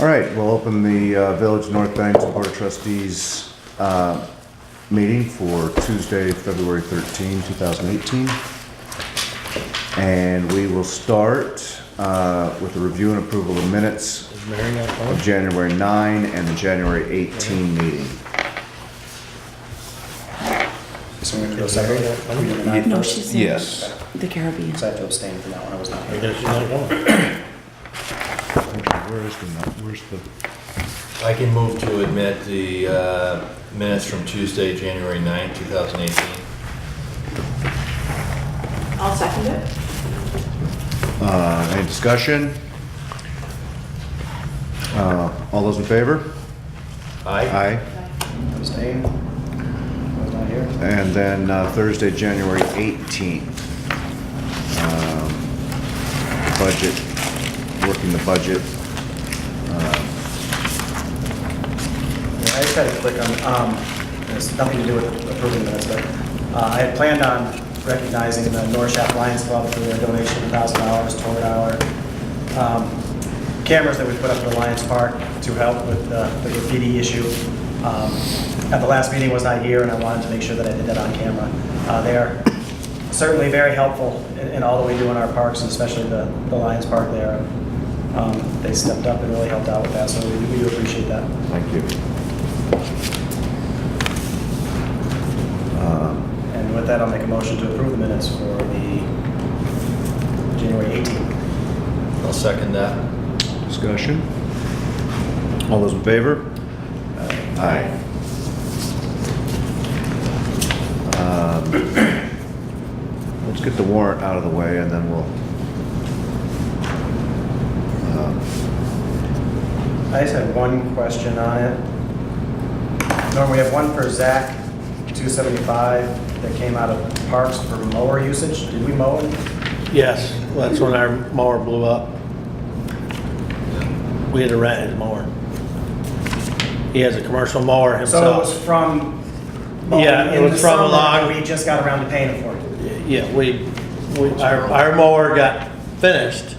All right, we'll open the Village North Bennington Board of Trustees meeting for Tuesday, February 13, 2018. And we will start with the review and approval of minutes of January 9 and the January 18 meeting. So we're going to go separate? No, she's in Yes. the Caribbean. So I have to abstain from that one, I was not I here. guess she's not going. Where's the? I can move to admit the minutes from Tuesday, January 9, 2018. I'll second it. Any discussion? All those in favor? Aye. Aye. Abstain? I was not here. And then Thursday, January 18th. Budget, working the budget. I just had to click on, it's nothing to do with approving minutes, but I had planned on recognizing the North Shaft Lions Club for their donation of $1,000 toward our cameras that we put up at the Lions Park to help with the graffiti issue. At the last meeting was not here, and I wanted to make sure that I did that on camera. They are certainly very helpful in all that we do in our parks, and especially the Lions Park there. They stepped up and really helped out with that, so we do appreciate that. Thank you. And with that, I'll make a motion to approve the minutes for the January 18th. I'll second that. Discussion? All those in favor? Aye. Let's get the warrant out of the way and then we'll... I just had one question on it. Norm, we have one for Zach, 275, that came out of parks for mower usage. Did we mow it? Yes, that's when our mower blew up. We had to rent his mower. He has a commercial mower So it was himself. from mowing Yeah, it in was the from summer, along- and we just got around to paying for it. Yeah, our mower got finished,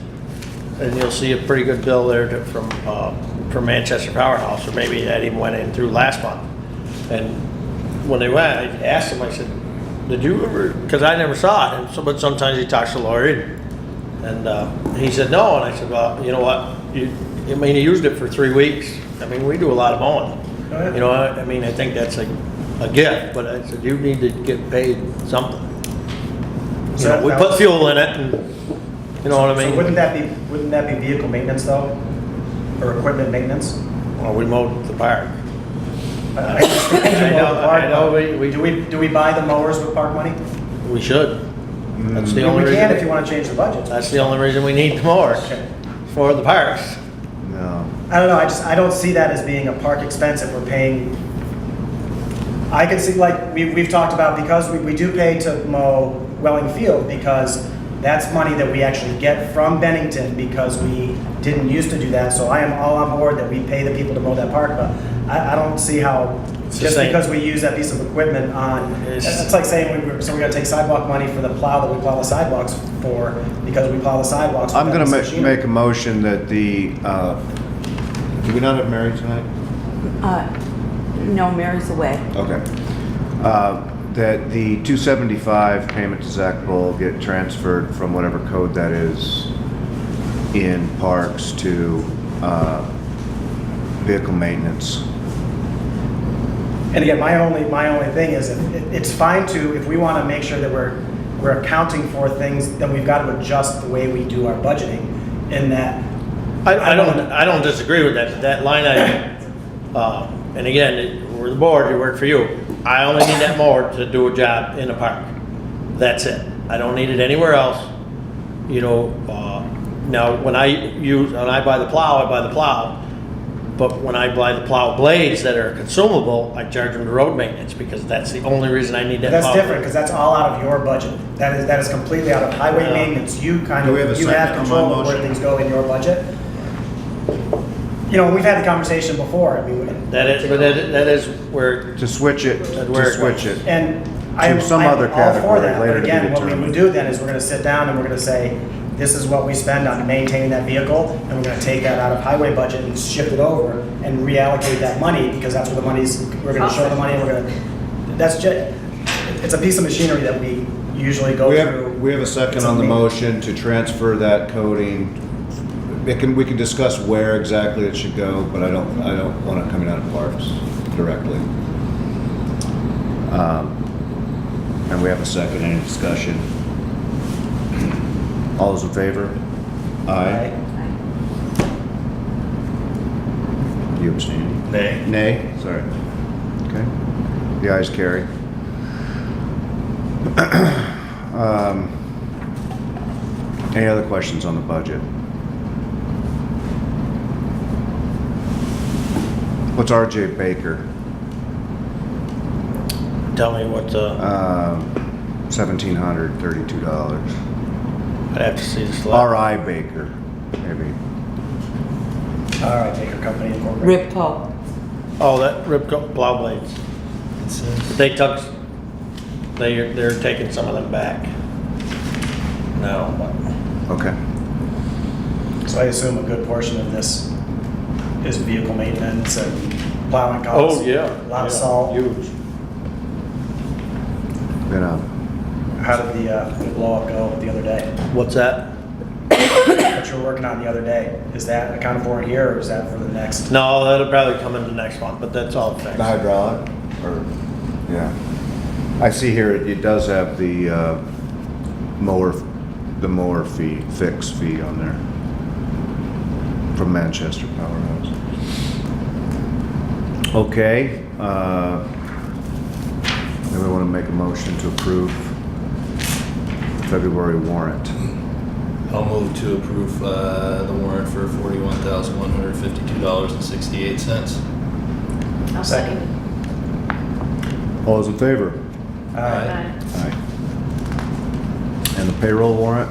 and you'll see a pretty good bill there from Manchester Powerhouse, or maybe that even went in through last month. And when they went, I asked him, I said, did you ever, because I never saw it, and so, but sometimes he talks to Lori, and he said no, and I said, well, you know what, I mean, he used it for 3 weeks. I mean, we do a lot of mowing. Go ahead. You know, I mean, I think that's a gift, but I said, you need to get paid something. You know, we put fuel in it, and, you know what I mean? So wouldn't that be vehicle maintenance though? Or equipment maintenance? Well, we mowed the park. I just think we should mow the park. I know, we Do we buy the mowers with park money? We should. That's the only We reason. can if you want to change the budget. That's the only reason we need the mowers, Okay. for the parks. No. I don't know, I don't see that as being a park expense if we're paying. I can see, like, we've talked about, because we do pay to mow Welling Field, because that's money that we actually get from Bennington, because we didn't used to do that, so I am all on board that we pay the people to mow that park, but I don't see how, It's the just same. because we use that piece of equipment on, it's like saying, so we're gonna take sidewalk money for the plow that we plow the sidewalks for, because we plow the sidewalks. I'm with gonna that machine. make a motion that the, do we not have Mary tonight? No, Mary's away. Okay. That the 275 payment to Zach Bull get transferred from whatever code that is in parks to vehicle maintenance. And again, my only thing is, it's fine to, if we want to make sure that we're accounting for things, then we've got to adjust the way we do our budgeting in that. I don't disagree with that, that line item, and again, we're the board, we work for you. I only need that mower to do a job in the park. That's it. I don't need it anywhere else. You know, now when I buy the plow, I buy the plow. But when I buy the plow blades that are consumable, I charge them the road maintenance, because that's the only reason I need that That's plow. different, because that's all out of your budget. That is completely out of highway Yeah. maintenance. You kind Do of, we have a you have second on my control of where motion? things go in your budget. You know, we've had the conversation before, I mean, That is where, To switch it, That's where it goes. and I'm some I'm other all category for that. later But to be again, what we determined. would do then is we're going to sit down and we're going to say, this is what we spend on maintaining that vehicle, and we're gonna take that out of highway budget and shift it over and reallocate that money, because that's where the money's, we're gonna show the money, and we're gonna, that's just, it's a piece of machinery that we usually go through. We have a second It's on the amazing. motion to transfer that coding. We can discuss where exactly it should go, but I don't want it coming out of parks directly. And we have a second, any discussion? All those in favor? Aye. You abstaining? Nay. Nay, sorry. Okay. The ayes carry. Any other questions on the budget? What's RJ Baker? Tell me what the, $1,732. I'd have to see the slide. R.I. Baker, maybe. All right, Baker Company Incorporated. Ripco. Oh, that Ripco plow blades. They took, they're taking some of them back. No, Okay. So I assume a good portion of this is vehicle maintenance and plowing costs. oh, yeah. A lot of yeah, salt. Huge. Gonna, How did the blow up go the other day? What's that? What you were working on the other day, is that accounted for in here, or is that for the next? No, that'll probably come in the next month, but that's all fixed. the hydraulic, or, yeah. I see here, it does have the mower fix fee on there from Manchester Powerhouse. Okay, then we want to make a motion to approve February warrant. I'll move to approve the warrant for $41,152.68. I'll second All those in favor? it. Aye. Aye. And the payroll warrant?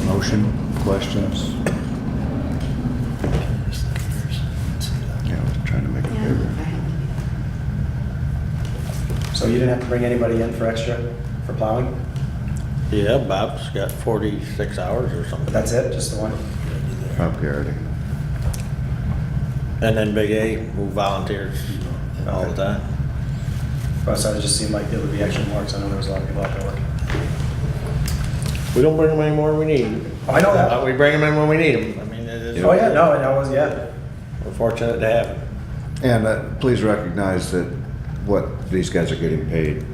Motion, questions? Yeah, I was trying to make a Yeah, paper. I have So you didn't have to bring anybody in for extra, for plowing? Yeah, Bob's got 46 hours or But something. that's it, just the one? Bob Garrity. And then Big A, who volunteers all the time. Oh, so it just seemed like there would be extra marks. I know there was a lot of people out there working. We don't bring them any more than we need. Oh, I know that. We bring them in when we need them. I mean, it is, Oh, yeah, no, and I was, yeah. we're fortunate to have them. And please recognize that what these guys are getting paid,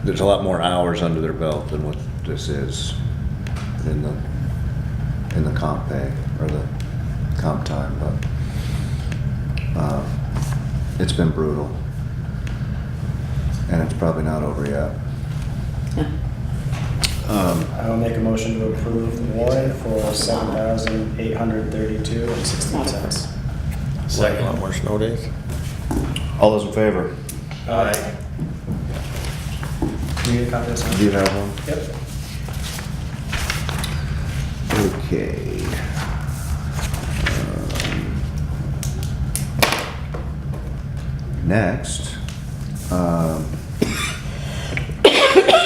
there's a lot more hours under their belt than what this is in the comp pay or the comp time, but it's been brutal. And it's probably not over yet. I will make a motion to approve the warrant for $7,832.16. Like a lot more snow days. All those in favor? Aye. Can you get a copy of this? Do you have one? Yep. Okay. Next,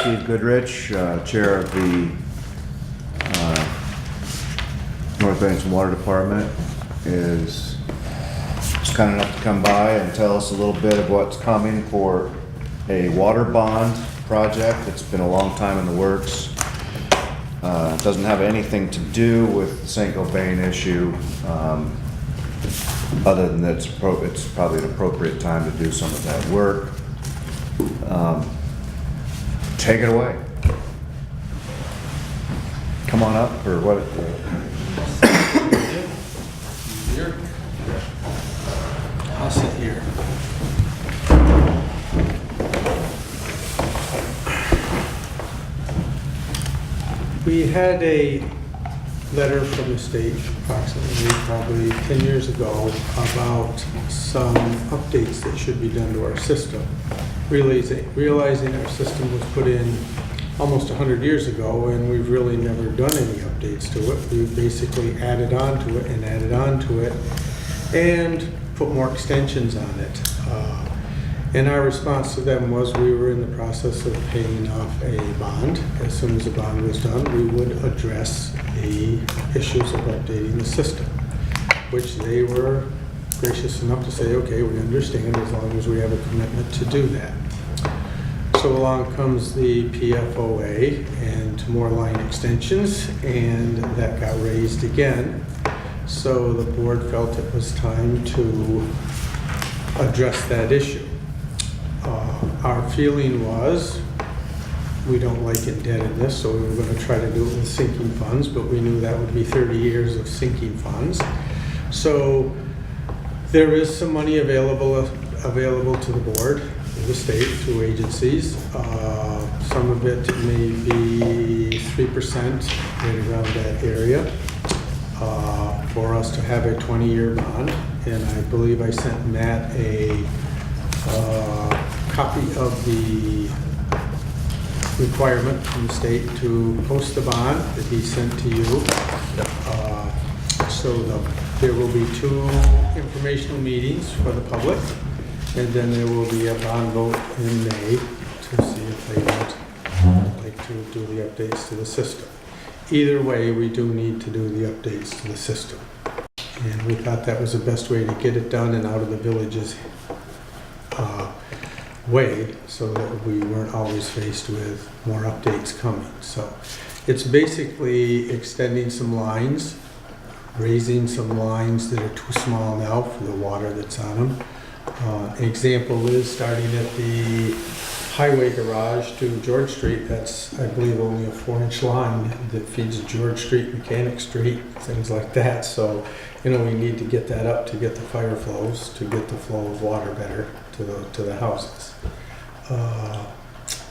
Steve Goodrich, Chair of the North Bennington Water Department, is kind enough to come by and tell us a little bit of what's coming for a water bond project. It's been a long time in the works. It doesn't have anything to do with the St. Gobain issue, other than that it's probably an appropriate time to do some of that work. Take it away. Come on up, or what? I'll sit here. We had a letter from the state approximately probably 10 years ago about some updates that should be done to our system. Realizing our system was put in almost 100 years ago, and we've really never done any updates to it. We basically added on to it and added on to it and put more extensions on it. And our response to them was we were in the process of paying off a bond. As soon as the bond was done, we would address the issues of updating the system, which they were gracious enough to say, okay, we understand as long as we have a commitment to do that. So along comes the PFOA and more line extensions, and that got raised again. So the board felt it was time to address that issue. Our feeling was we don't like indebtedness, so we were going to try to do it with sinking funds, but we knew that would be 30 years of sinking funds. So there is some money available to the board, to the state, through agencies. Some of it may be 3%, right around that area, for us to have a 20-year bond. And I believe I sent Matt a copy of the requirement from the state to post the bond that he sent to you. So there will be 2 informational meetings for the public, and then there will be a bond vote in May to see if they would like to do the updates to the system. Either way, we do need to do the updates to the system. And we thought that was the best way to get it done and out of the village's way, so that we weren't always faced with more updates coming. So it's basically extending some lines, raising some lines that are too small now for the water that's on them. An example is starting at the highway garage to George Street. That's, I believe, only a 4-inch line that feeds George Street, Mechanic Street, things like that. So, we need to get that up to get the fire flows, to get the flow of water better to the houses.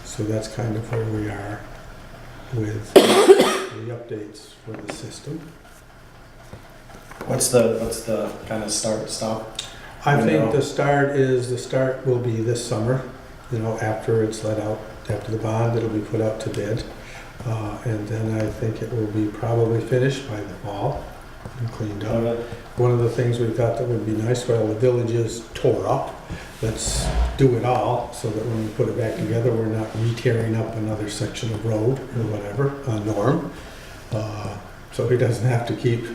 So that's kind of where we are with the updates for the system. What's the kind of stop? I think the start will be this summer, after it's let out, after the bond, it'll be put out to bid. And then I think it will be probably finished by the fall and cleaned up. One of the things we thought that would be nice, well, the village is tore up, let's do it all so that when we put it back together, we're not re-tearing up another section of road or whatever, Norm. So he doesn't have to keep,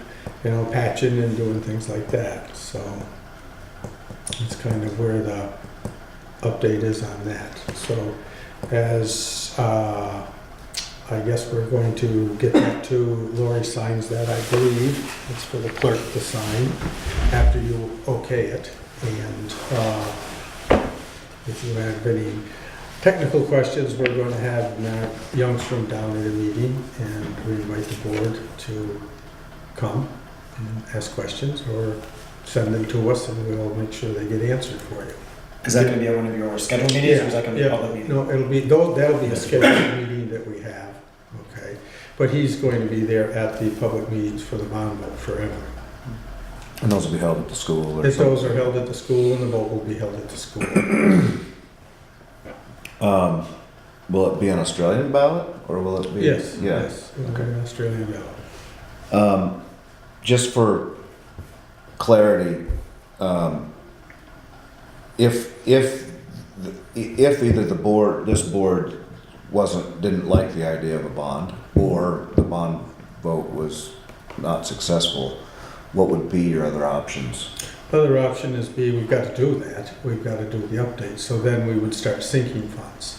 patching and doing things like that. So it's kind of where the update is on that. So as I guess we're going to get that to Lori signs that, I believe. It's for the clerk to sign after you okay it. And if you have any technical questions, we're going to have Matt Youngstrom down at a meeting, and we invite the board to come and ask questions or send them to us, and we'll make sure they get answered for you. Is that going to be at one of your scheduled meetings, or is that going to be a public meeting? No, that'll be a scheduled meeting that we have, okay? But he's going to be there at the public meetings for the bond vote forever. And those will be held at the school? If those are held at the school, and the vote will be held at the school. Will it be an Australian ballot, or will it be? Yes, Yeah. yes, it'll be an Australian ballot. Just for clarity, if either this board didn't like the idea of a bond, or the bond vote was not successful, what would be your other options? Other option is B, we've got to do that. We've got to do the update. So then we would start sinking funds,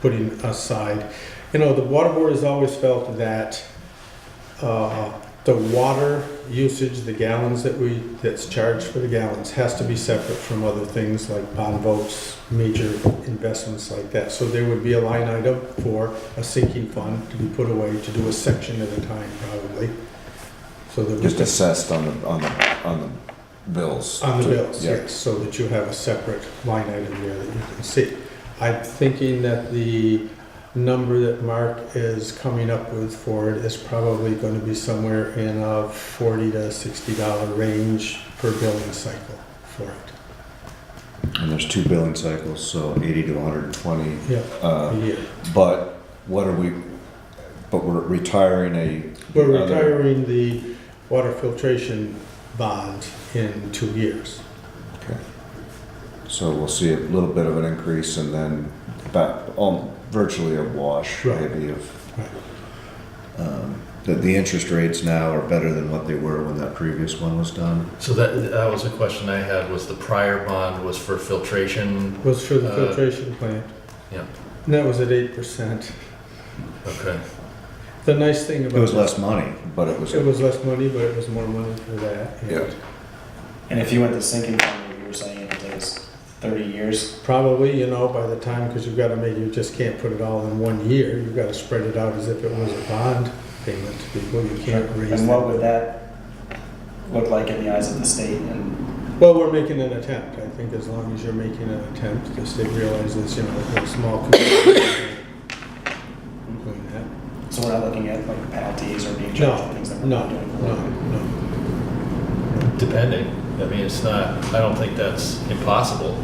putting aside. The water board has always felt that the water usage, the gallons that's charged for the gallons, has to be separate from other things like bond votes, major investments like that. So there would be a line item for a sinking fund to be put away to do a section at a time, probably. So that Just assessed on the bills? on the bills, Yeah. yes, so that you have a separate line item there that you can see. I'm thinking that the number that Mark is coming up with for it is probably going to be somewhere in a $40 to $60 range per billing cycle for it. And there's 2 billing cycles, so 80 to 120. Yeah, Uh, a year. But what are we, but we're retiring We're the other- retiring the water filtration bond in 2 years. Okay. So we'll see a little bit of an increase and then back, virtually a wash Right. maybe of, Right. the interest rates now are better than what they were when that previous one was done. So that was a question I had, was the prior bond was for filtration? Was for the Uh, filtration plant, Yeah, and that was at 8%. okay. The nice thing about It was less money, but it was. It was less money, but it was more money for that. and Yeah. And if you went to sinking fund, you were saying it would take us 30 years. Probably, by the time, because you've got to you just can't put it all in 1 year. You've got to spread it out as if it was a bond payment to people. You can't raise And what that. would that look like in the eyes of the state? And Well, we're making an attempt. I think as long as you're making an attempt, the state realizes, a small community. Doing that. so we're not looking at like penalties or being charged for things that we're No, not doing. no. Depending, I mean, it's not, I don't think that's impossible.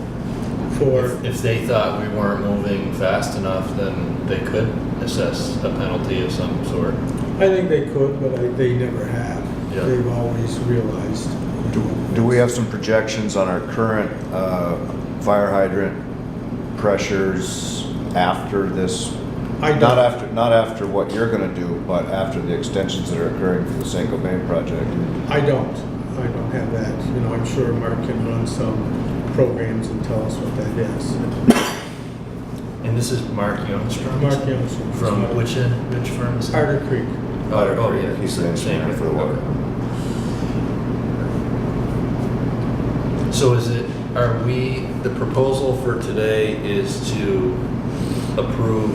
For, If they thought we weren't moving fast enough, then they could assess a penalty of some sort. I think they could, but they never have. Yeah. They've always realized. Do we have some projections on our current fire hydrant pressures after this? I Not don't, after what you're gonna do, but after the extensions that are occurring for the St. Gobain project. I don't have that. I'm sure Mark can run some programs and tell us what that is. And this is Mark Youngstrom? Mark Youngson. From which firm is it? Carter Creek. Oh, yeah. He's the engineer for the water. So the proposal for today is to approve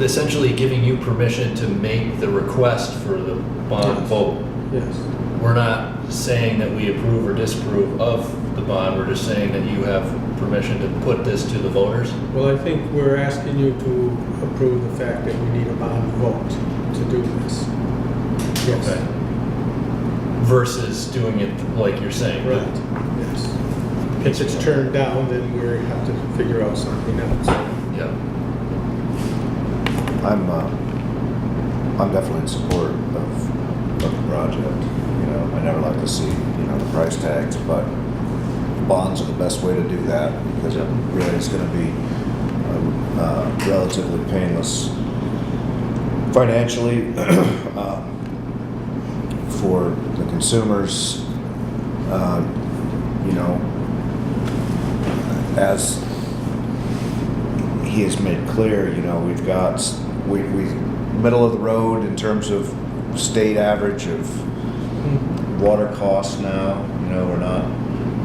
essentially giving you permission to make the request for the bond Yes. vote. Yes. We're not saying that we approve or disapprove of the bond, we're just saying that you have permission to put this to the voters? Well, I think we're asking you to approve the fact that we need a bond vote to do this. Yes. Okay. Versus doing it like you're saying. Right, yes. If it's turned down, then we have to figure out something else. Yeah. I'm definitely in support of the project. I never like to see, the price tags, but bonds are the best way to do that because it really is gonna be relatively painless financially for the consumers. As he has made clear, we've got, we middle of the road in terms of state average of water costs now.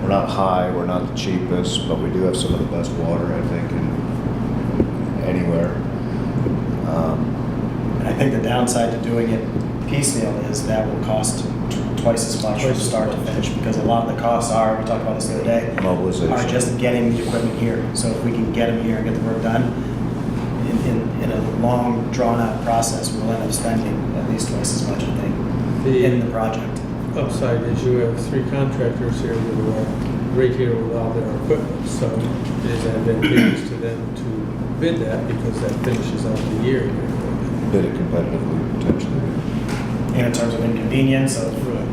We're not high, we're not the cheapest, but we do have some of the best water, I think, anywhere. And I think the downside to doing it piecemeal is that will cost twice as much from Twice as start to much. finish, because a lot of the costs are, we talked about this the other day, Mobilization. are just getting the equipment here. So if we can get them here and get the work done, in a long, drawn-out process, we'll end up spending at least twice as much, I think, in the project. Upside is you have 3 contractors here that are right here with all their equipment, so it is advantageous to them to bid that because that finishes out the year. Bid it competitively, potentially. And in terms of inconvenience,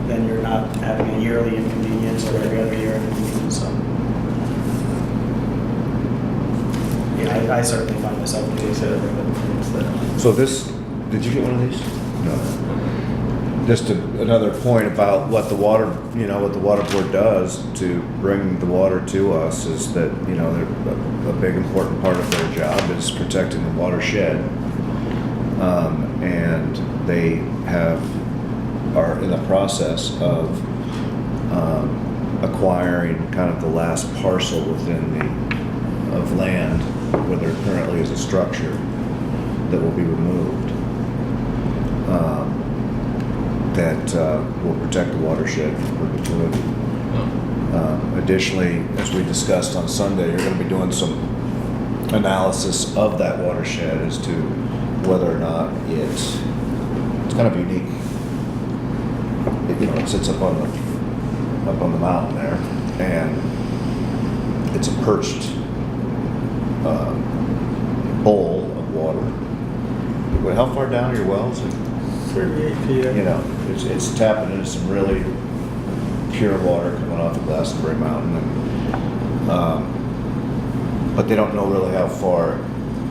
then you're not having a yearly inconvenience or every other year inconvenience, so. Yeah, I certainly find myself doing that. So this, did you get one of these? No. Just another point about what the water, what the water board does to bring the water to us is that, they're a big important part of their job is protecting the watershed. And they are in the process of acquiring kind of the last parcel of land where there currently is a structure that will be removed. That will protect the watershed from perpetuity. Additionally, as we discussed on Sunday, you're going to be doing some analysis of that watershed as to whether or not it's kind of unique. It sits up on the mountain there, and it's a perched bowl of water. Well, how far down are your wells? 38 feet. You know, it's tapping into some really pure water coming off of Glastonbury Mountain, and but they don't know really how far.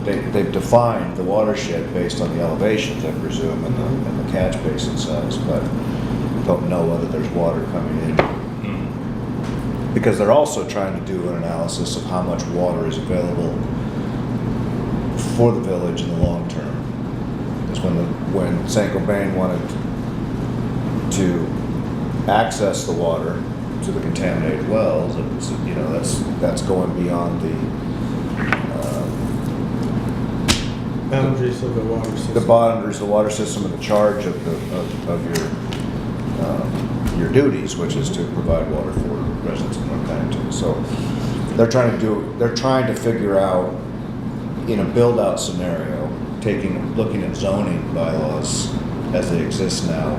They've defined the watershed based on the elevations, I presume, and the catch basin size, but don't know whether there's water coming in. Because they're also trying to do an analysis of how much water is available for the village in the long term. Because when St. Gobain wanted to access the water to the contaminated wells, it's, you know, that's going beyond the Boundaries of the water system. the boundaries of the water system and the charge of your duties, which is to provide water for residents of North Bennington. So they're trying to figure out in a build-out scenario, looking at zoning bylaws as they exist now,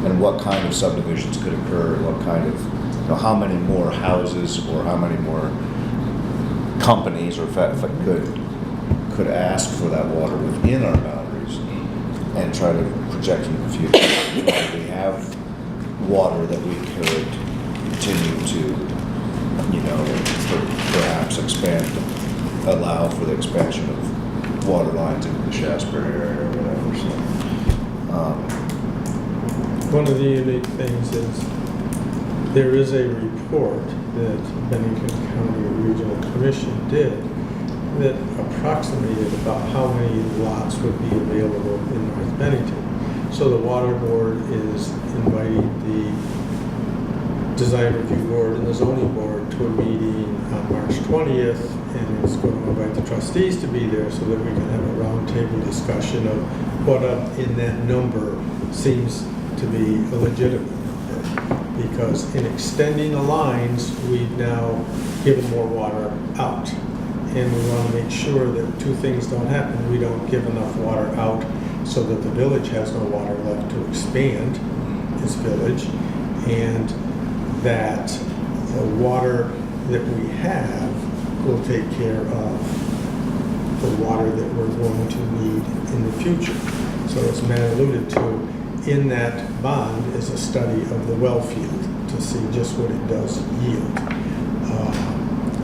and what kind of subdivisions could occur, and what kind of, you know, how many more houses or how many more companies or could ask for that water within our boundaries, and try to project in the future. We have water that we could continue to, you know, perhaps allow for the expansion of water lines into the Shasbury area or whatever. So, One of the unique things is there is a report that Bennington County Regional Commission did that approximated about how many lots would be available in North Bennington. So the Water Board is inviting the Design Review Board and the Zoning Board to a meeting on March 20th, and it's going to invite the trustees to be there so that we can have a roundtable discussion of what in that number seems to be a legitimate number. Because in extending the lines, we've now given more water out. And we want to make sure that two things don't happen. We don't give enough water out so that the village has no water left to expand its village, and that the water that we have will take care of the water that we're going to need in the future. So as Matt alluded to, in that bond is a study of the well field to see just what it does yield.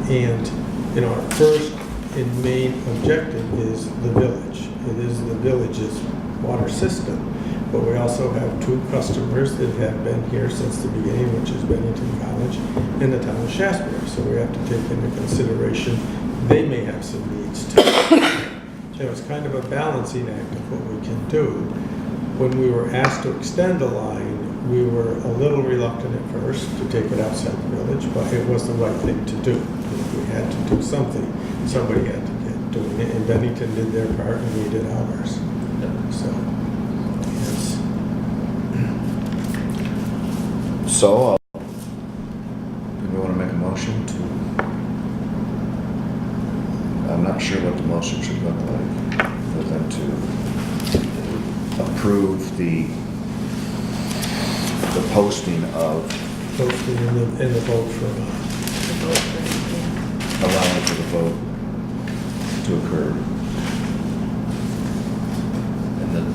And you know, our first and main objective is the village. It is the village's water system. But we also have two customers that have been here since the beginning, which is Bennington College and the town of Shasbury. So we have to take into consideration they may have some needs too. So it's kind of a balancing act of what we can do. When we were asked to extend the line, we were a little reluctant at first to take it outside the village, but it was the right thing to do. If we had to do something, somebody had to get doing it, and Bennington did their part and we did ours. So, yes. So, do we want to make a motion to? I'm not sure what the motion should look like, for them to approve the posting of Posting in the vote for allowing for the vote to occur. And then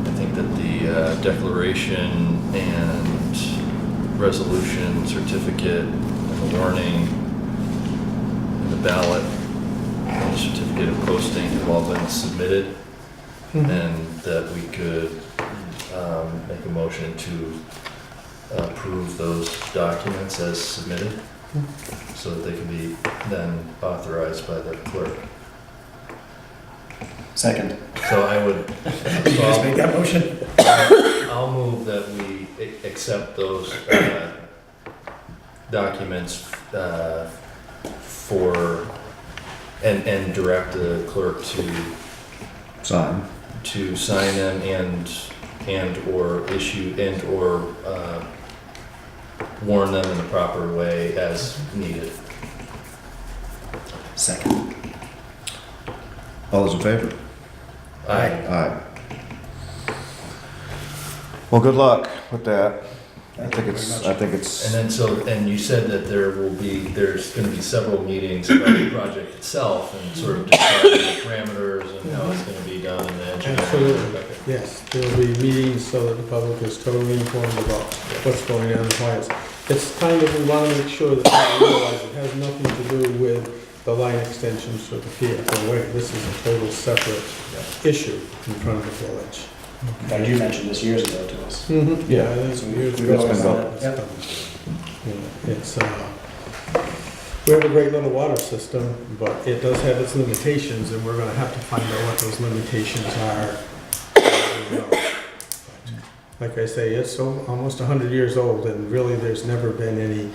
I think that the declaration and resolution, certificate, and the warning, and the ballot, and the certificate of posting have all been submitted, and that we could make a motion to approve those documents as submitted, so that they can be then authorized by the clerk. Second. So I would. You just make that motion? I'll move that we accept those documents for, and direct the clerk Sign. to sign them and or issue and or warn them in the proper way as needed. Second. All those in favor? Aye. Aye. Well, good luck with that. I think it's, And then and you said that there's gonna be several meetings about the project itself and sort of describing the parameters and how it's gonna be done and the engineering. Absolutely, yes. There'll be meetings so that the public is totally informed about what's going on and why it's kind of, we want to make sure that people realize it has nothing to do with the line extensions for the PFOA. This is a total separate issue in front of the village. In fact, you mentioned this years ago to us. Yeah, that's years ago. It's been going. Yep. It's, we have a great little water system, but it does have its limitations, and we're gonna have to find out what those limitations are. Like I say, it's so almost 100 years old, and really there's never been any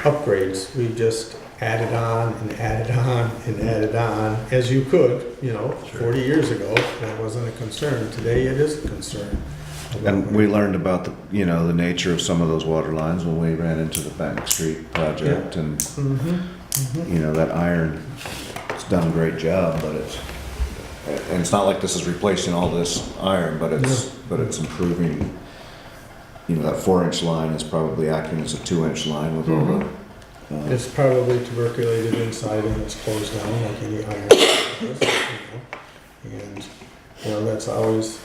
upgrades. We've just added on and added on and added on, as you could, 40 years ago, that wasn't a concern. Today it is a concern. and we learned about the nature of some of those water lines when we ran into the Bank Street project, and, that iron, it's done a great job, but and it's not like this is replacing all this iron, but it's improving. That 4-inch line is probably acting as a 2-inch line with all the, It's probably tuberculated inside and it's closed down like any iron. And, that's always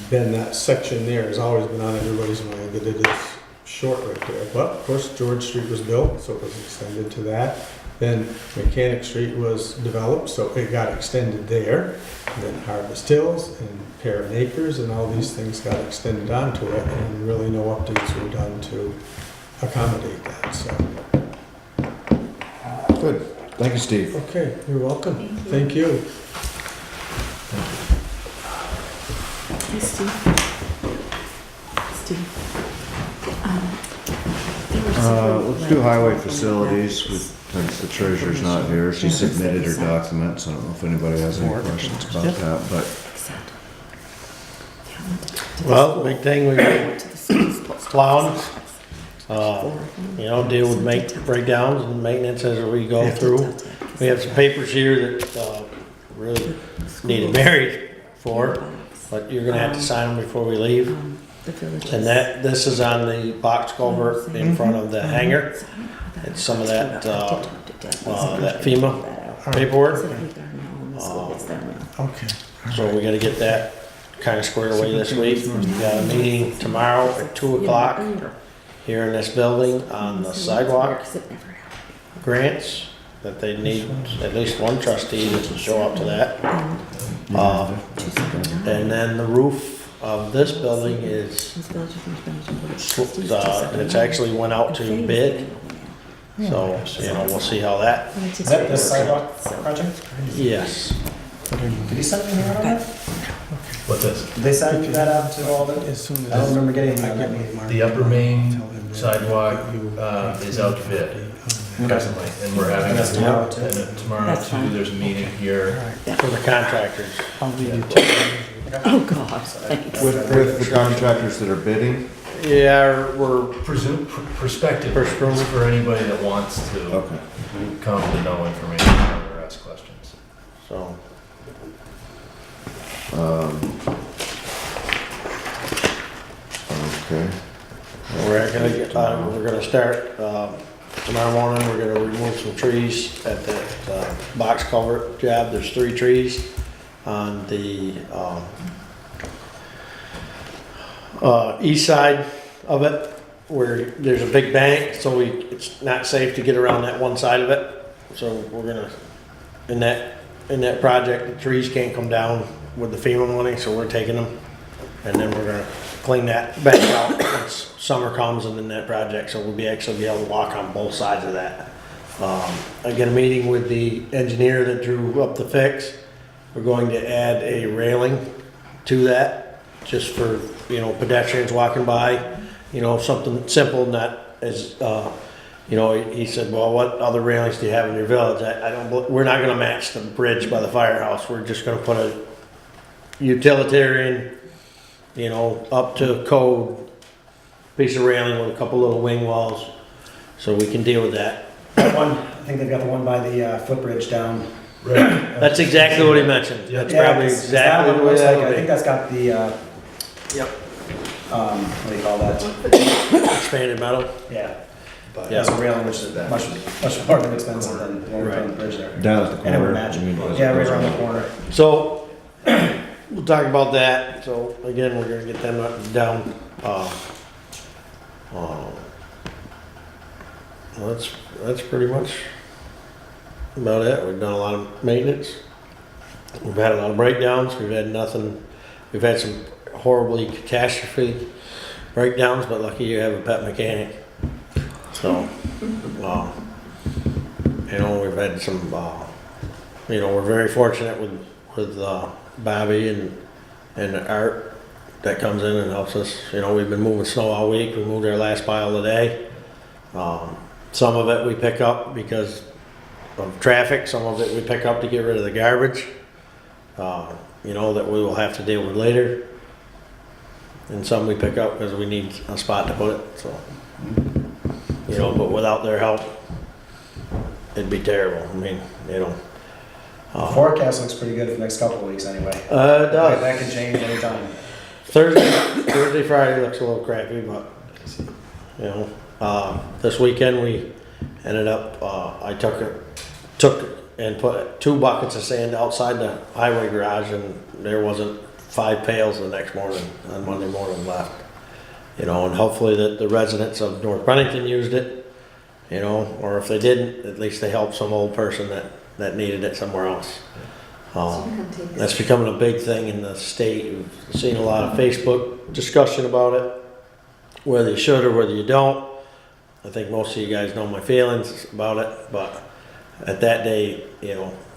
been, that section there has always been on everybody's mind that it is short right there. But of course, George Street was built, so it was extended to that. Then Mechanic Street was developed, so it got extended there. Then Harvest Hills and Perrin Acres and all these things got extended onto it, and really no updates were done to accommodate that, so. good. Thank you, Steve. Okay, you're welcome. Thank you. Hey, Steve. Let's do highway facilities. Since the treasurer's not here, she submitted her documents. I don't know if anybody has any questions about that, but Well, big thing, we got plowing, deal with breakdowns and maintenance as we go through. We have some papers here that, really needed Mary for, but you're gonna have to sign them before we leave. And this is on the box culvert in front of the hangar. It's some of that, that FEMA paperwork. Okay. So we gotta get that kinda squared away this week. We got a meeting tomorrow at 2:00 here in this building on the sidewalk grants, that they need at least one trustee to show up to that. And then the roof of this building is, it's actually went out to bid. So, we'll see how that, Is that the sidewalk project? yes. Did he send anything out on that? What's this? Did they send that out to all the, As soon as I don't remember getting I that get meeting. my The upper main tell them that sidewalk you- is out to bid presently, and we're having And that's tomorrow, too? and then tomorrow That's too, fine. there's a meeting here. For the contractors. Oh, God, thanks. with the contractors that are bidding, Yeah, we're, Perspective Perspective. for anybody that wants to okay. come to know information or ask questions. so, Okay. we're gonna start, tomorrow morning, we're gonna remove some trees at that, box culvert job. There's 3 trees on the, east side of it, where there's a big bank, so it's not safe to get around that one side of it. So we're gonna, in that project, the trees can't come down with the FEMA money, so we're taking them. And then we're gonna clean that bank out once summer comes and then that project, so we'll actually be able to walk on both sides of that. I get a meeting with the engineer that drew up the fix. We're going to add a railing to that, just for, pedestrians walking by, something simple, not as, he said, well, what other railings do you have in your village? We're not gonna match the bridge by the firehouse, we're just gonna put a utilitarian, up to code piece of railing with a couple little wing walls, so we can deal with that. I think they've got the one by the footbridge down. Right. That's exactly what he mentioned. That's probably Is that exactly what the it way looks that'll like? I be. think that's got the, Yep. what do you call that? Expanded metal. Yeah. But As a railing, which is much more expensive than the one on the bridge there. Down at the And it would corner. match. you mean, as it Yeah, right goes around the up. corner. So, we'll talk about that, so again, we're gonna get them down, that's pretty much about it. We've done a lot of maintenance. We've had a lot of breakdowns, we've had some horribly catastrophe breakdowns, but lucky you have a pet mechanic. So, we've had some, we're very fortunate with Bobby and Art that comes in and helps us. We've been moving snow all week. We moved our last pile today. Some of it we pick up because of traffic. Some of it we pick up to get rid of the garbage, that we will have to deal with later. And some we pick up because we need a spot to put it, so. But without their help, it'd be terrible. I mean, Forecast looks pretty good for the next couple of weeks anyway. it does. That can change anytime. Thursday, Friday looks a little crappy, but, this weekend we ended up, I took and put 2 buckets of sand outside the highway garage, and there wasn't 5 pails the next morning, on Monday morning left. And hopefully the residents of North Bennington used it, or if they didn't, at least they helped some old person that needed it somewhere else. That's becoming a big thing in the state. We've seen a lot of Facebook discussion about it, whether you should or whether you don't. I think most of you guys know my feelings about it, but at that day,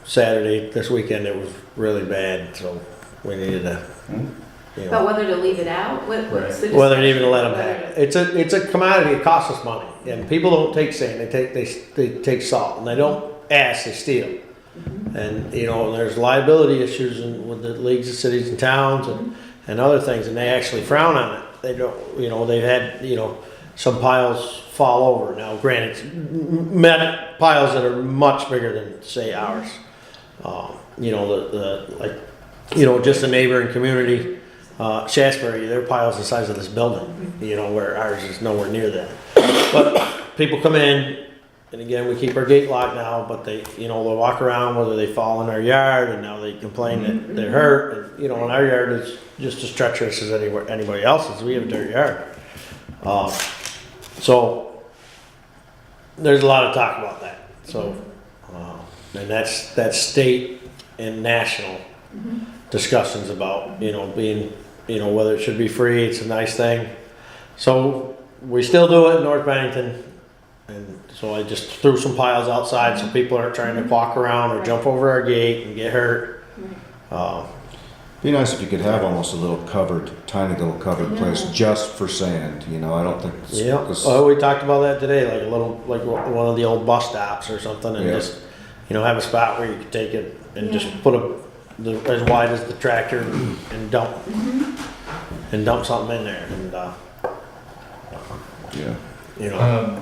Saturday, this weekend, it was really bad, so we needed to, But whether to leave it out, what's the whether to even discussion? let them Whether have it. It's a commodity, it costs us money, and people don't take sand, they take salt, and they don't ask, they steal. And, there's liability issues with the leagues of cities and towns and other things, and they actually frown on it. They don't, they've had, some piles fall over. Now, granted, met piles that are much bigger than, say, ours. Just a neighboring community, Shasbury, their pile's the size of this building, where ours is nowhere near that. But people come in, and again, we keep our gate locked now, but they'll walk around, whether they fall in our yard, and now they complain that they're hurt. And, and our yard is just as treacherous as anybody else's. We have a dirt yard. So there's a lot of talk about that. So, and that's state and national discussions about, being, whether it should be free. It's a nice thing. So we still do it in North Bennington. And so I just threw some piles outside so people aren't trying to walk around or jump over our gate and get hurt. Be nice if you could have almost a little tiny little covered place just for sand, I don't think. We talked about that today, like one of the old bus stops or something, and just, have a spot where you could take it and just put as wide as the tractor and dump something in there, and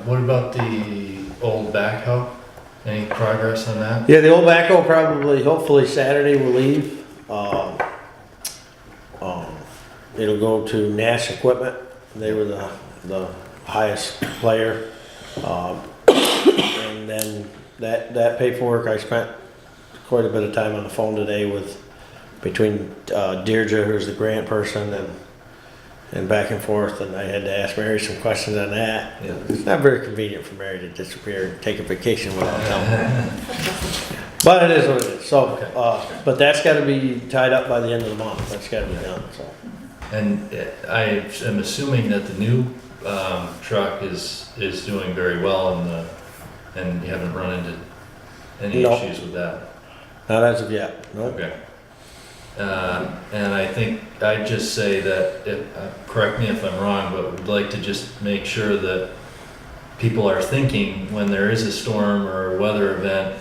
What about the old backhoe? Any progress on that? Yeah, the old backhoe hopefully Saturday will leave. It'll go to Nash Equipment. They were the highest player. And then that paperwork, I spent quite a bit of time on the phone today between Deirdre, who's the grant person, and back and forth, and I had to ask Mary some questions on that. Yeah. It's not very convenient for Mary to disappear and take a vacation without telling me. But it is what it is. So, but that's got to be tied up by the end of the month. That's got to be done. So. And I am assuming that the new truck is doing very well, and you haven't run into any Nope. issues with that. Not as of yet. Nope. Okay. And I think I'd just say that, correct me if I'm wrong, but we'd like to just make sure that people are thinking when there is a storm or a weather event,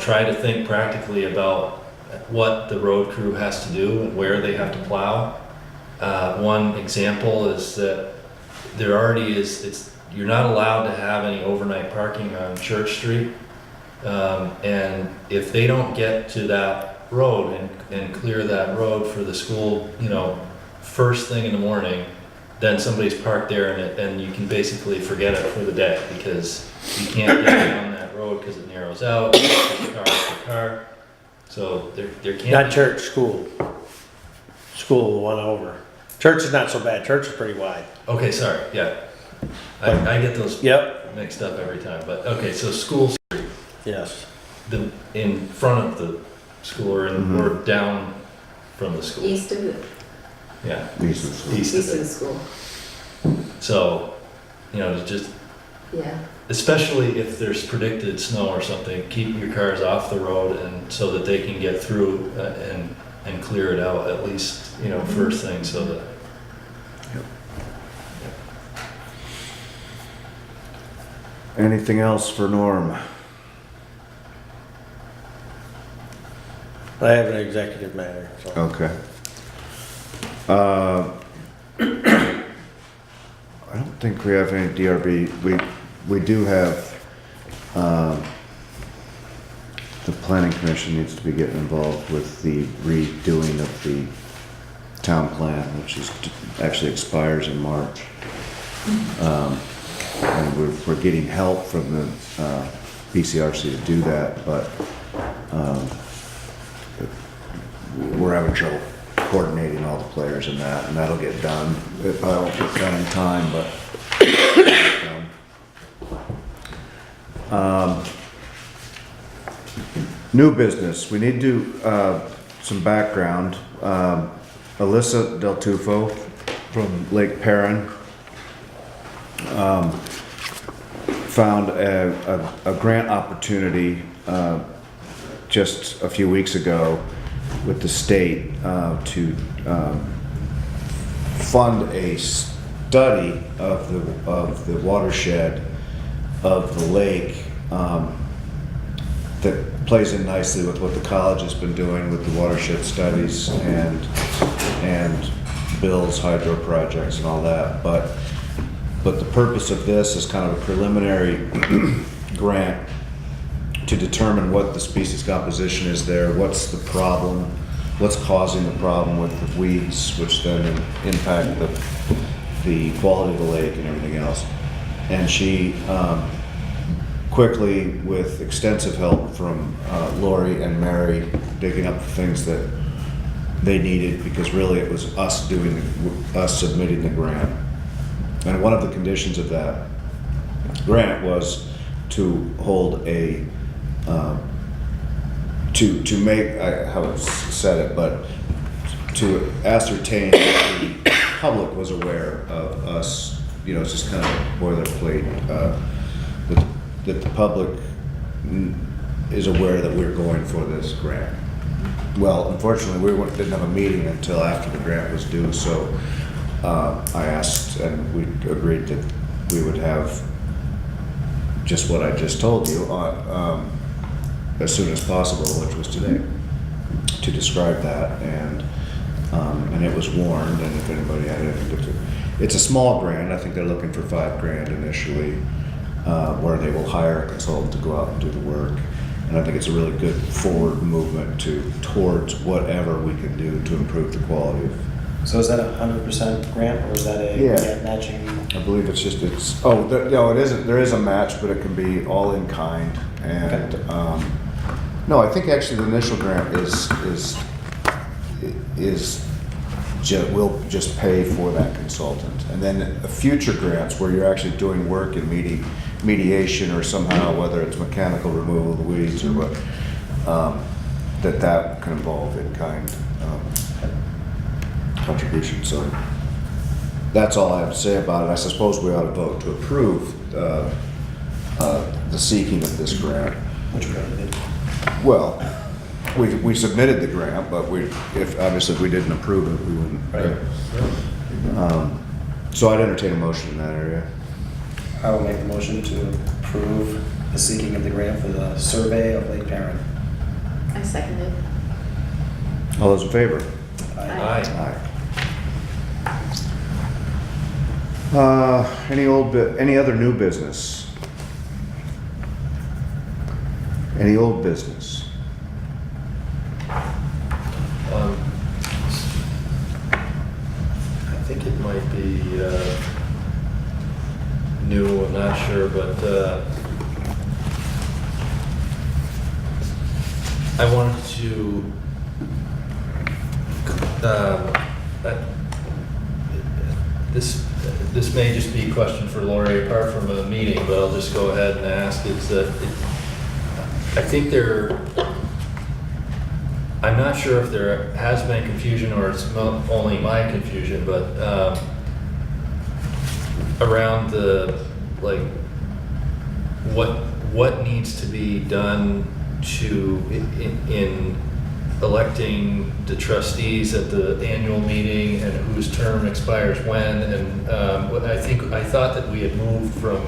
try to think practically about what the road crew has to do and where they have to plow. One example is that there already you're not allowed to have any overnight parking on Church Street. And if they don't get to that road and clear that road for the school, first thing in the morning, then somebody's parked there and you can basically forget it for the day because you can't get down that road because it narrows out, car after car. So there can't. Not church, school. School, the one over. Church is not so bad. Church is pretty wide. Okay, sorry, yeah. I get those Yep. mixed up every time, but, okay, so school street, Yes. in front of the school or down from the school. East of it, Yeah, These are some- east east of of the it. school, So, just, yeah. especially if there's predicted snow or something, keep your cars off the road and so that they can get through and clear it out at least, first thing so that. Anything else for Norm? I have an executive matter, so. Okay. I don't think we have any DRB. We do have, the planning commission needs to be getting involved with the redoing of the town plan, which actually expires in March. And we're getting help from the BCRC to do that, but we're having trouble coordinating all the players in that, and that'll get done. It probably won't get done in time, but. New business, we need to, some background. Alyssa Del Tufo from Lake Perrin found a grant opportunity just a few weeks ago with the state to fund a study of the watershed of the lake that plays in nicely with what the college has been doing with the watershed studies and Bill's hydro projects and all that. But the purpose of this is kind of a preliminary grant to determine what the species composition is there, what's the problem, what's causing the problem with the weeds, which then impact the quality of the lake and everything else. And she quickly, with extensive help from Lori and Mary, digging up the things that they needed, because really it was us submitting the grant. And one of the conditions of that grant was to hold a to make, I haven't said it, but to ascertain that the public was aware of us, it's just kind of boilerplate, that the public is aware that we're going for this grant. Well, unfortunately, didn't have a meeting until after the grant was due, so I asked, and we agreed that we would have just what I just told you as soon as possible, which was today, to describe that, and it was warned, and if anybody had anything to do. It's a small grant. I think they're looking for $5,000 initially, where they will hire a consultant to go out and do the work. And I think it's a really good forward movement towards whatever we can do to improve the quality of. So is that a 100% grant, or is that a Yeah. grant matching? I believe it isn't. There is a match, but it can be all in kind. And no, I think actually the initial grant will just pay for that consultant, and then future grants where you're actually doing work in mediation or somehow, whether it's mechanical removal of the weeds or what, that can involve in kind contribution. So that's all I have to say about it. I suppose we ought to vote to approve the seeking of this grant. Which we already did. Well, we submitted the grant, but if we didn't approve it, we wouldn't. Right. So I'd entertain a motion in that area. I will make the motion to approve the seeking of the grant for the survey of Lake Perrin. I seconded. All those in favor? Aye. Aye. Any other new business? Any old business? I think it might be pretty new, I'm not sure, but I wanted to, this may just be a question for Lori apart from a meeting, but I'll just go ahead and ask, is that I think I'm not sure if there has been confusion or it's only my confusion, but around the, like, what needs to be done in electing the trustees at the annual meeting and whose term expires when, and I thought that we had moved from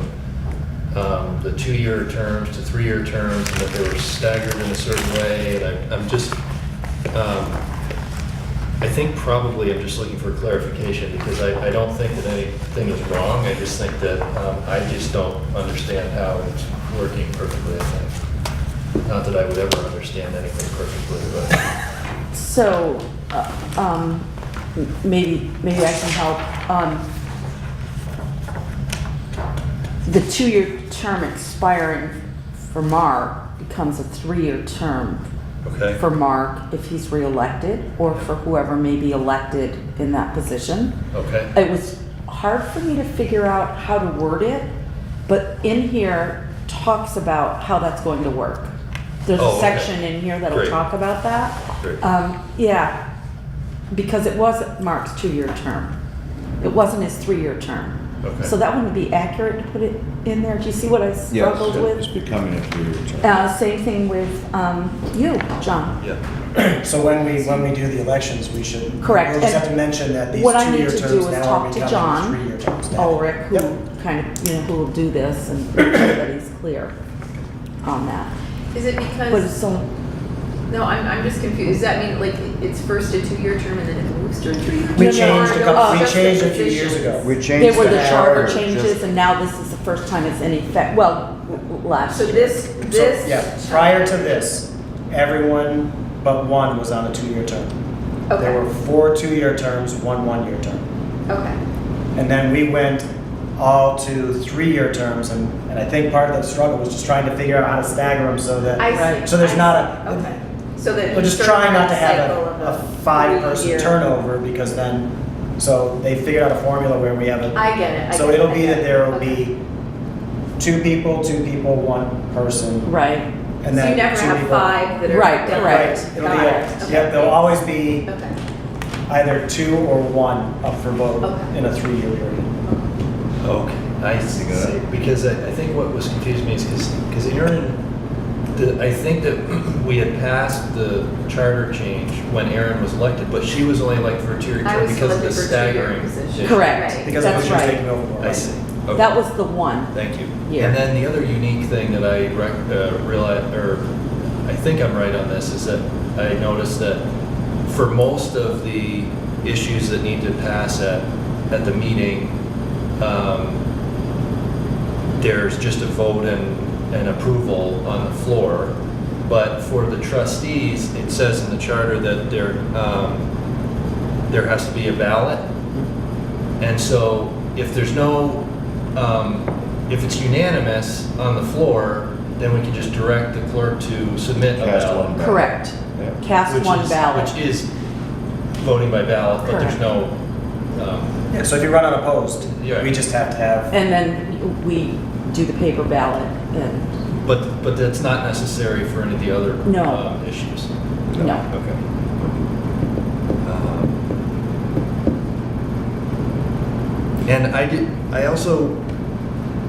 the 2-year terms to 3-year terms, and that they were staggered in a certain way, and I'm just, I think probably I'm just looking for clarification, because I don't think that anything is wrong, I just think that I just don't understand how it's working perfectly, I think. Not that I would ever understand anything perfectly, but. So, maybe I can help. The 2-year term expiring for Mark becomes a 3-year term Okay. for Mark if he's reelected, or for whoever may be elected in that position. Okay. It was hard for me to figure out how to word it, but in here talks about how that's going to work. There's Oh, a okay. section in here that'll Great. talk about that. Great. Yeah, because it was Mark's 2-year term. It wasn't his 3-year term. Okay. So that wouldn't be accurate to put it in there. Do you see what I Yes, struggled it's with? becoming a 3-year term. Same thing with you, John. Yeah. So when we do the elections, we should. Correct. We'll just And have to mention that these what I 2-year need to do terms is now talk are to becoming John 3-year terms now. Ulrich, who Yep. kind of, who will do this, and everybody's clear on that. Is it But because, it's so, no, I'm just confused. Does that mean like it's first a 2-year term and then it moves to a 3-year term? We No, no, changed no, a couple, we just the changed a few positions. years ago. We they changed were the charter just- changes, and now this is the first time it's in effect, well, last So year. this. So, yeah, prior to this, everyone but one was on a 2-year term. There Okay, were 4 2-year terms, 1 1-year term. okay. And then we went all to 3-year terms, and I think part of the struggle was just trying to figure out how to stagger them so that, I see. Right. so there's I not see. a, Okay. So that. we're just you sort of trying not to have cycle of a 5-person 3-year. turnover, because then, so they figured out a formula where we have a. I get it. So it'll be that there will be 2 people, 1 person, Right, and So then you never 2 have people. 5 that are. Right, done. correct. Right, it'll be, Got it. yeah, Okay. there'll always be Okay. either 2 or 1 up for vote Okay. in a 3-year period. Okay, I see. Because I think what was confusing me is because Aaron, I think that we had passed the charter change when Aaron was elected, but she was only elected for a 2-year I term was because of the selected for a 2-year staggering. position. issue. Correct. Right. Because That's it was just right. taking over. I see. Okay. that was the one. Thank you. Yeah. And then the other unique thing that I realized, or I think I'm right on this, is that I noticed that for most of the issues that need to pass at the meeting, there's just a vote and approval on the floor. But for the trustees, it says in the charter that there has to be a ballot. And so if there's no, if it's unanimous on the floor, then we can just direct the clerk to submit a Cast ballot. one ballot. Correct. Yeah. Cast one ballot. Which is voting by ballot, but there's Correct. no, Yeah, so if you run unopposed, Yeah. we just have to have, And then we do the paper ballot, and, but that's not necessary for any of the other No. issues. no. Okay. And I also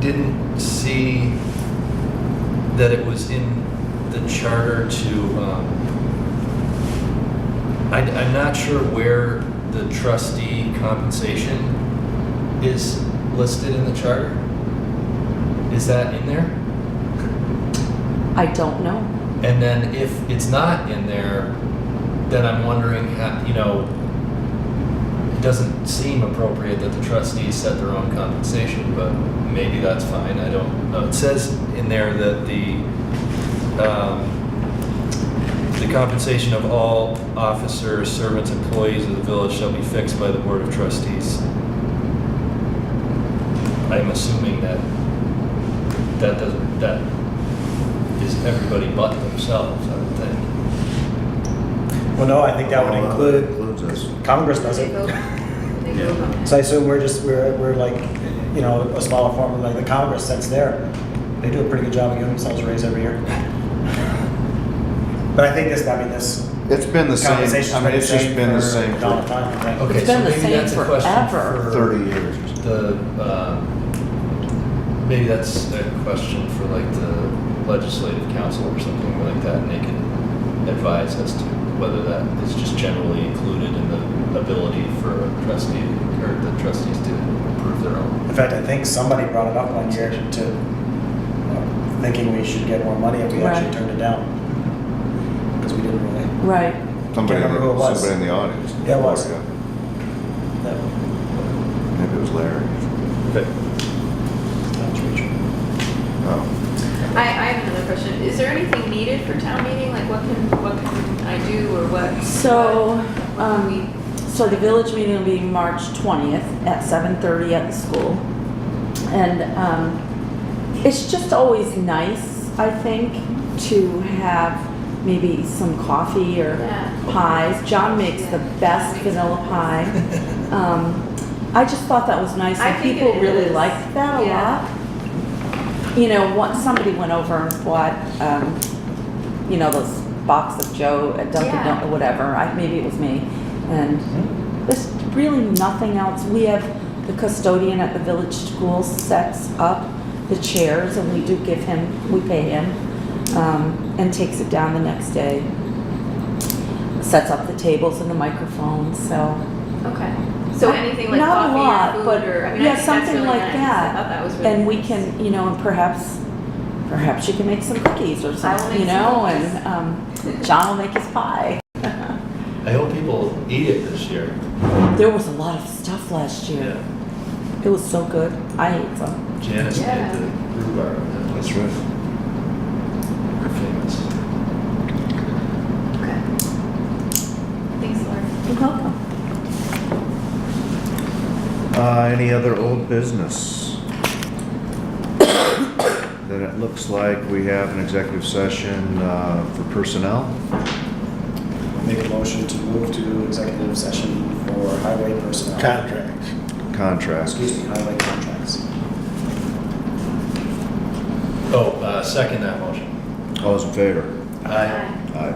didn't see that it was in the charter to, I'm not sure where the trustee compensation is listed in the charter. Is that in there? I don't know. And then if it's not in there, then I'm wondering how, it doesn't seem appropriate that the trustees set their own compensation, but maybe that's fine, I don't know. It says in there that the compensation of all officers, servants, employees of the village shall be fixed by the Board of Trustees. I'm assuming that that is everybody but themselves, I would think. Well, no, I think that would Well, include, includes us. Congress does They it. vote. They vote on it. So I assume we're like, you know, a smaller form, like the Congress sets there. They do a pretty good job of giving themselves a raise every year. But I think this It's been the same, conversation's I mean, it's just been the same for a long for time, I think. Okay, It's been so the maybe same that's a question forever. for 30 years. the, maybe that's a question for like the legislative council or something like that, and they can advise as to whether that is just generally included in the ability for a trustee or the trustees to approve their own. In fact, I think somebody brought it up one year to, thinking we should get more money, and we actually Right. turned it down. Because we didn't really. Right. Somebody, Can't remember who it was. somebody in the audience. Yeah, it was. Maybe it was Larry. Okay. Oh. I have another question. Is there anything needed for town meeting? Like what can I do or what? So, what we- so the village meeting will be March 20th at 7:30 at the school. And it's just always nice, I think, to have maybe some coffee or Yeah. pies. John makes the best vanilla pie. I just thought that was nice, I and think people it really is. liked that a Yeah. lot. You know, somebody went over and bought, you know, those box of Joe at Dunkin' Yeah. Donuts, whatever, maybe it was me. And there's really nothing else. We have the custodian at the village school sets up the chairs, and we do give him, we pay him, and takes it down the next day. Sets up the tables and the microphones, so. Okay. So anything like Not a coffee lot, or food but or, I mean, I yeah, think that's something really like nice. that. I thought that was really And we nice. can, you know, and perhaps you can make some cookies or something, make you some know, cookies. and John will make his pie. I hope people eat it this year. There was a lot of stuff last year. Yeah. It was so good. I ate some. Janice Yeah. made the rhubarb. That's right. They're famous. Okay. Thanks, Laura. You're welcome. Any other old business? Then it looks like we have an executive session for personnel. Make a motion to move to executive session for highway personnel. Contracts. Contract. Excuse me, highway contracts. Oh, second that motion. All those in favor? Aye. Aye.